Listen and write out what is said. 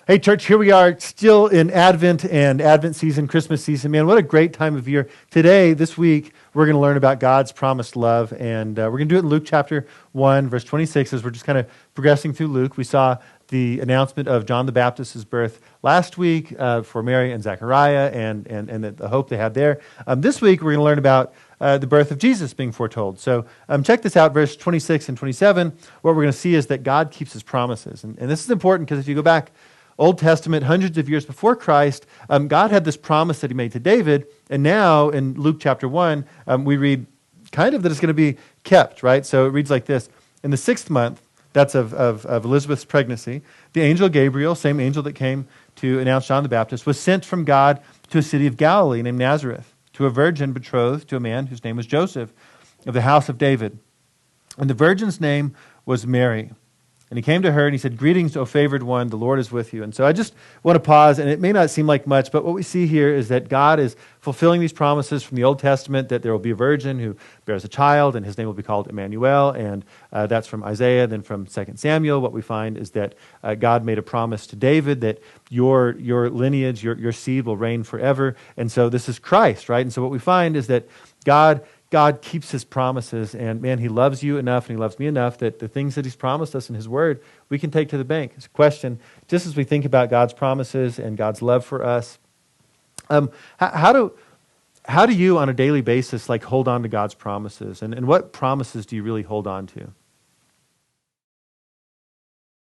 Hey, church, here we are still in Advent and Advent season, Christmas season. Man, what a great time of year. Today, this week, we're going to learn about God's promised love, and we're going to do it in Luke chapter 1, verse 26, as we're just kind of progressing through Luke. We saw the announcement of John the Baptist's birth last week for Mary and Zechariah and the hope they had there. This week, we're going to learn about the birth of Jesus being foretold. So check this out, verse 26 and 27. What we're going to see is that God keeps his promises. And this is important because if you go back Old Testament, hundreds of years before Christ, God had this promise that he made to David, and now in Luke chapter 1, we read kind of that it's going to be kept, right? So it reads like this: in the 6th month, that's of Elizabeth's pregnancy, the angel Gabriel, same angel that came to announce John the Baptist, was sent from God to a city of Galilee named Nazareth, to a virgin betrothed to a man whose name was Joseph, of the house of David. And the virgin's name was Mary. And he came to her and he said, "Greetings, O favored one, the Lord is with you." And so I just want to pause, and it may not seem like much, but what we see here is that God is fulfilling these promises from the Old Testament, that there will be a virgin who bears a child, and his name will be called Emmanuel, and that's from Isaiah. Then from 2 Samuel, what we find is that God made a promise to David that your lineage, your seed will reign forever. And so this is Christ, right? And so what we find is that God keeps his promises, and man, he loves you enough and he loves me enough that the things that he's promised us in his word, we can take to the bank. It's a question, just as we think about God's promises and God's love for us, how do you on a daily basis hold on to God's promises? And what promises do you really hold on to?